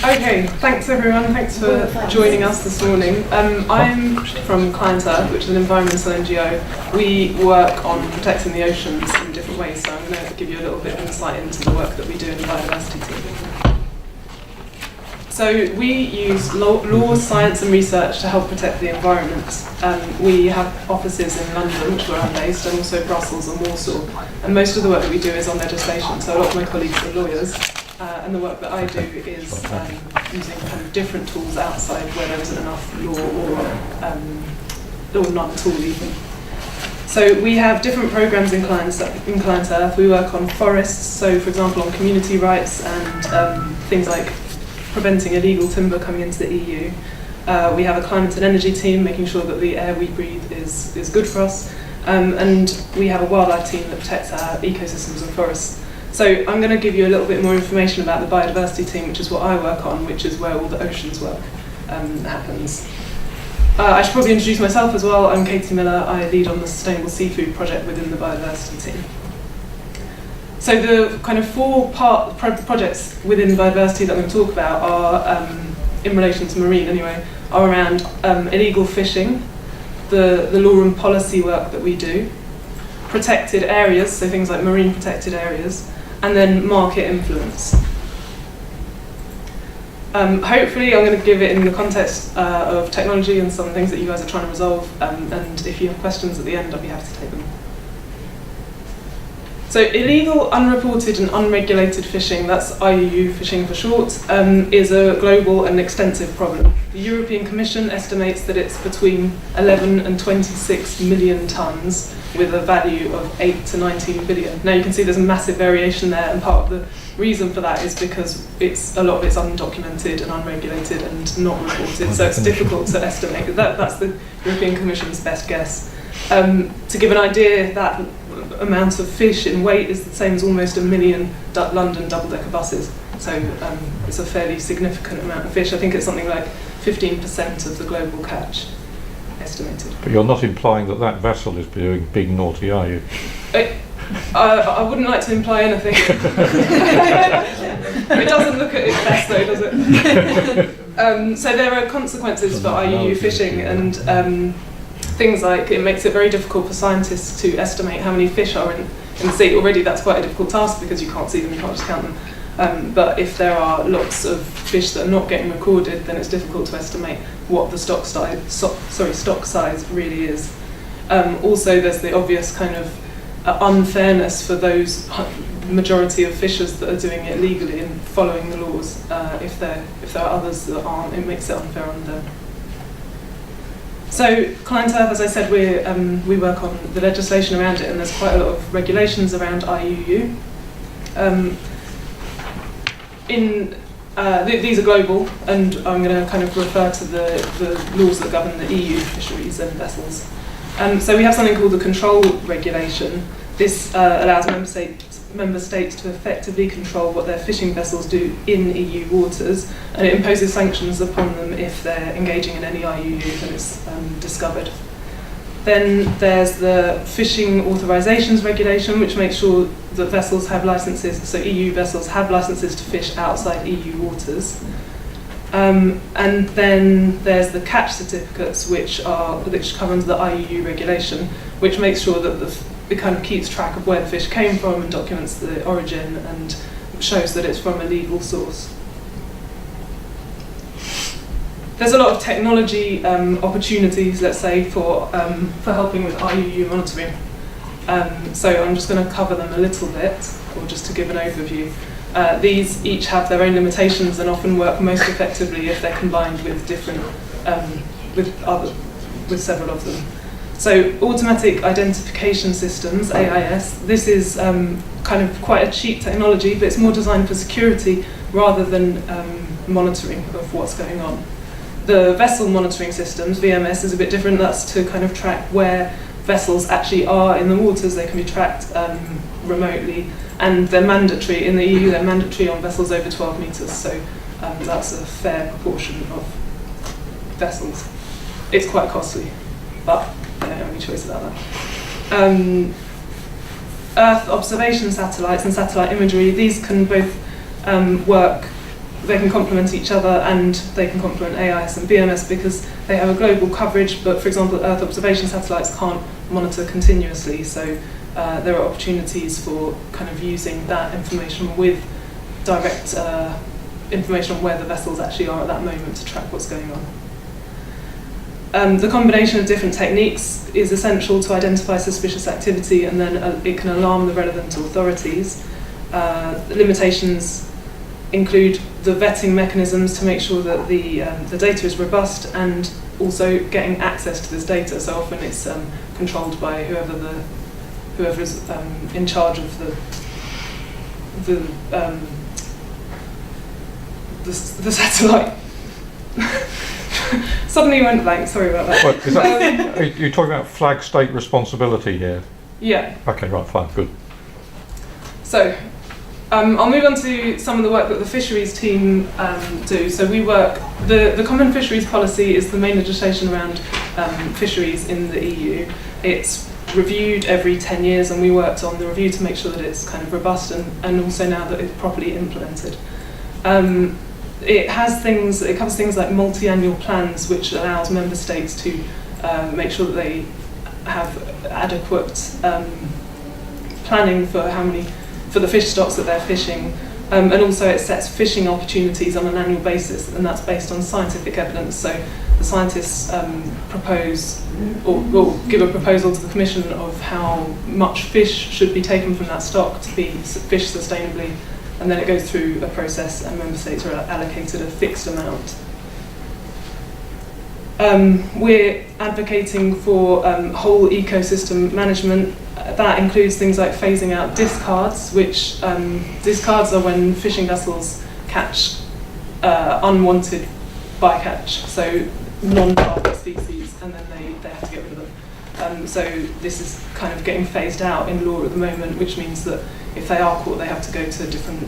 Okay, thanks everyone, thanks for joining us this morning. I'm from Client Earth, which is an environmental NGO. We work on protecting the oceans in different ways, so I'm going to give you a little bit of insight into the work that we do in the biodiversity team. So we use laws, science and research to help protect the environment. We have offices in London, which where I'm based, and also Brussels and Warsaw. And most of the work that we do is on legislation, so a lot of my colleagues are lawyers. And the work that I do is using kind of different tools outside where there isn't enough law or none at all even. So we have different programs in Client Earth. We work on forests, so for example on community rights and things like preventing illegal timber coming into the EU. We have a climate and energy team making sure that the air we breathe is good for us. And we have a wildlife team that protects our ecosystems and forests. So I'm going to give you a little bit more information about the biodiversity team, which is what I work on, which is where all the oceans work happens. I should probably introduce myself as well. I'm Katie Miller. I lead on the Sustainable Seafood project within the biodiversity team. So the kind of four projects within biodiversity that I'm going to talk about are, in relation to marine anyway, are around illegal fishing, the law and policy work that we do, protected areas, so things like marine protected areas, and then market influence. Hopefully I'm going to give it in the context of technology and some things that you guys are trying to resolve, and if you have questions at the end, I'll be happy to take them. So illegal, unreported and unregulated fishing, that's IUU fishing for short, is a global and extensive problem. The European Commission estimates that it's between 11 and 26 million tonnes with a value of 8 to 19 billion. Now you can see there's a massive variation there, and part of the reason for that is because a lot of it's undocumented and unregulated and not reported, so it's difficult to estimate. That's the European Commission's best guess. To give an idea, that amount of fish in weight is the same as almost 1 million London double-decker buses. So it's a fairly significant amount of fish. I think it's something like 15% of the global catch, estimated. But you're not implying that that vessel is doing big naughty, are you? I wouldn't like to imply anything. It doesn't look at its best though, does it? So there are consequences for IUU fishing, and things like it makes it very difficult for scientists to estimate how many fish are in the sea. Already that's quite a difficult task because you can't see them, you can't just count them. But if there are lots of fish that are not getting recorded, then it's difficult to estimate what the stock size really is. Also, there's the obvious kind of unfairness for those majority of fishers that are doing it legally and following the laws. If there are others that aren't, it makes it unfair on them. So Client Earth, as I said, we work on the legislation around it, and there's quite a lot of regulations around IUU. These are global, and I'm going to kind of refer to the laws that govern the EU fisheries and vessels. So we have something called the control regulation. This allows member states to effectively control what their fishing vessels do in EU waters, and it imposes sanctions upon them if they're engaging in any IUU that is discovered. Then there's the fishing authorisations regulation, which makes sure that vessels have licences, so EU vessels have licences to fish outside EU waters. And then there's the catch certificates, which comes the IUU regulation, which makes sure that it kind of keeps track of where the fish came from and documents the origin and shows that it's from a legal source. There's a lot of technology opportunities, let's say, for helping with IUU monitoring. So I'm just going to cover them a little bit, or just to give an overview. These each have their own limitations and often work most effectively if they're combined with with several of them. So automatic identification systems, AIS, this is kind of quite a cheap technology, but it's more designed for security rather than monitoring of what's going on. The vessel monitoring systems, VMS, is a bit different. That's to kind of track where vessels actually are in the waters. They can be tracked remotely, and they're mandatory in the EU. They're mandatory on vessels over 12 metres, so that's a fair proportion of vessels. It's quite costly, but I don't have any choice about that. Earth observation satellites and satellite imagery, these can both work they can complement each other, and they can complement AIS and BMS because they have a global coverage, but for example Earth observation satellites can't monitor continuously, so there are opportunities for kind of using that information with direct information on where the vessels actually are at that moment to track what's going on. The combination of different techniques is essential to identify suspicious activity, and then it can alarm the relevant authorities. The limitations include the vetting mechanisms to make sure that the data is robust, and also getting access to this data. So often it's controlled by whoever is in charge of the satellite. Suddenly went blank. Sorry about that. What, is that are you talking about flag state responsibility here? Yeah. Okay, right, fine, good. So, I'll move on to some of the work that the fisheries team do. So we work, the Common Fisheries Policy is the main legislation around fisheries in the EU. It's reviewed every 10 years, and we worked on the review to make sure that it's kind of robust and also now that it's properly implemented. It covers things like multi-annual plans, which allows member states to make sure that they have adequate planning for the fish stocks that they're fishing, and also it sets fishing opportunities on an annual basis, and that's based on scientific evidence. So the scientists propose or give a proposal to the Commission of how much fish should be taken from that stock to be fished sustainably, and then it goes through a process and member states are allocated a fixed amount. We're advocating for whole ecosystem management. That includes things like phasing out discards, which discards are when fishing vessels catch unwanted bycatch, so non-target species, and then they have to get rid of them. So this is kind of getting phased out in law at the moment, which means that if they are caught, they have to go to different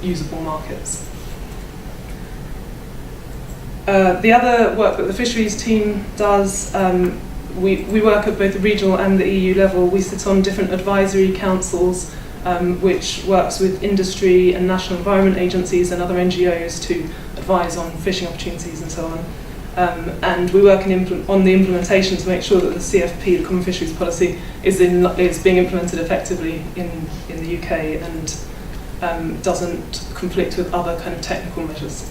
usable markets. The other work that the fisheries team does, we work at both the regional and the EU level. We sit on different advisory councils, which works with industry and national environment agencies and other NGOs to advise on fishing opportunities and so on. And we work on the implementation to make sure that the CFP, the Common Fisheries Policy, is being implemented effectively in the UK and doesn't conflict with other kind of technical measures.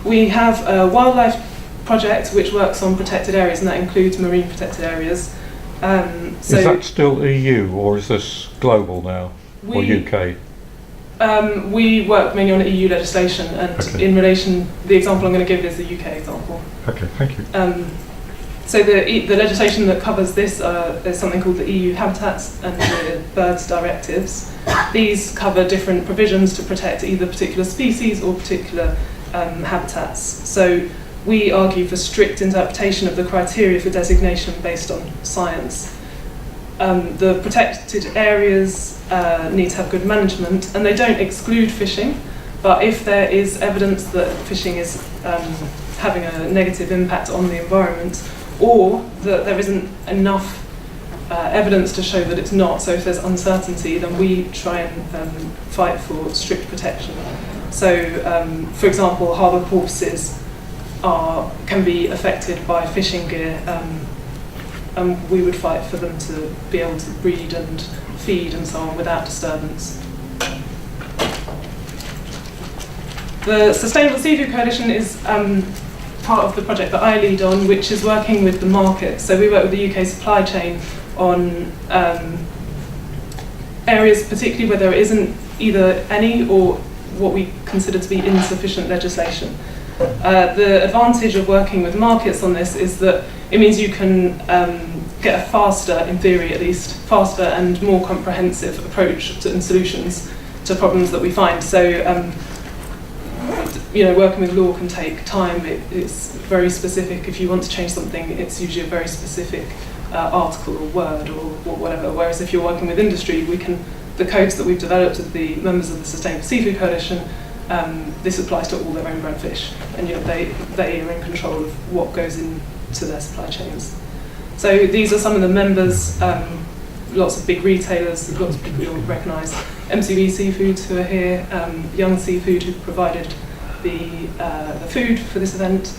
We have a wildlife project which works on protected areas, and that includes marine protected areas. Is that still EU or is this global now, or UK? We work mainly on EU legislation, and okay. in relation, the example I'm going to give is the UK example. Okay, thank you. So the legislation that covers this is something called the EU Habitats and the Birds Directives. These cover different provisions to protect either particular species or particular habitats. So we argue for strict interpretation of the criteria for designation based on science. The protected areas need to have good management, and they don't exclude fishing, but if there is evidence that fishing is having a negative impact on the environment, or that there isn't enough evidence to show that it's not, so if there's uncertainty, then we try and fight for strict protection. So, for example, harbour porpoises can be affected by fishing gear, and we would fight for them to be able to breed and feed and so on without disturbance. The Sustainable Seafood Coalition is part of the project that I lead on, which is working with the market. So we work with the UK supply chain on areas particularly where there isn't either any or what we consider to be insufficient legislation. The advantage of working with markets on this is that it means you can get a faster, in theory at least, faster and more comprehensive approach and solutions to problems that we find. So, working with law can take time. It's very specific. If you want to change something, it's usually a very specific article or word or whatever. Whereas if you're working with industry, the codes that we've developed with the members of the Sustainable Seafood Coalition, this applies to all their own brand fish, and they are in control of what goes into their supply chains. So these are some of the members lots of big retailers, lots of people you'll recognise. MCB Seafood, who are here, Young Seafood, who provided the food for this event.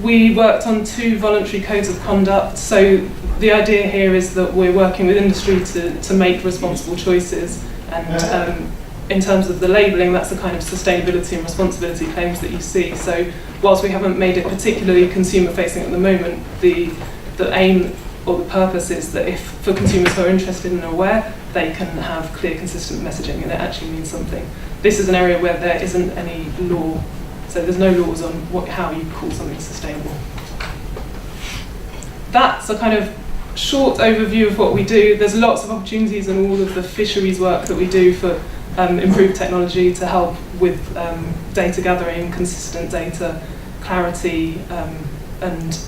We worked on 2 voluntary codes of conduct. So the idea here is that we're working with industry to make responsible choices, and in terms of the labelling, that's the kind of sustainability and responsibility claims that you see. So whilst we haven't made it particularly consumer facing at the moment, the aim or the purpose is that if for consumers who are interested and aware, they can have clear, consistent messaging, and it actually means something. This is an area where there isn't any law, so there's no laws on how you call something sustainable. That's a kind of short overview of what we do. There's lots of opportunities in all of the fisheries work that we do for improved technology to help with data gathering, consistent data, clarity, and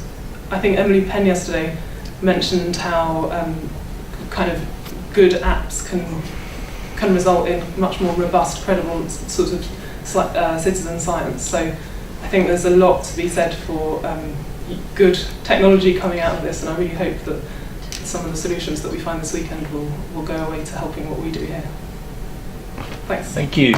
I think Emily Penn yesterday mentioned how kind of good apps can result in much more robust, credible sort of citizen science. So I think there's a lot to be said for good technology coming out of this, and I really hope that some of the solutions that we find this weekend will go away to helping what we do here. Thanks. Thank you.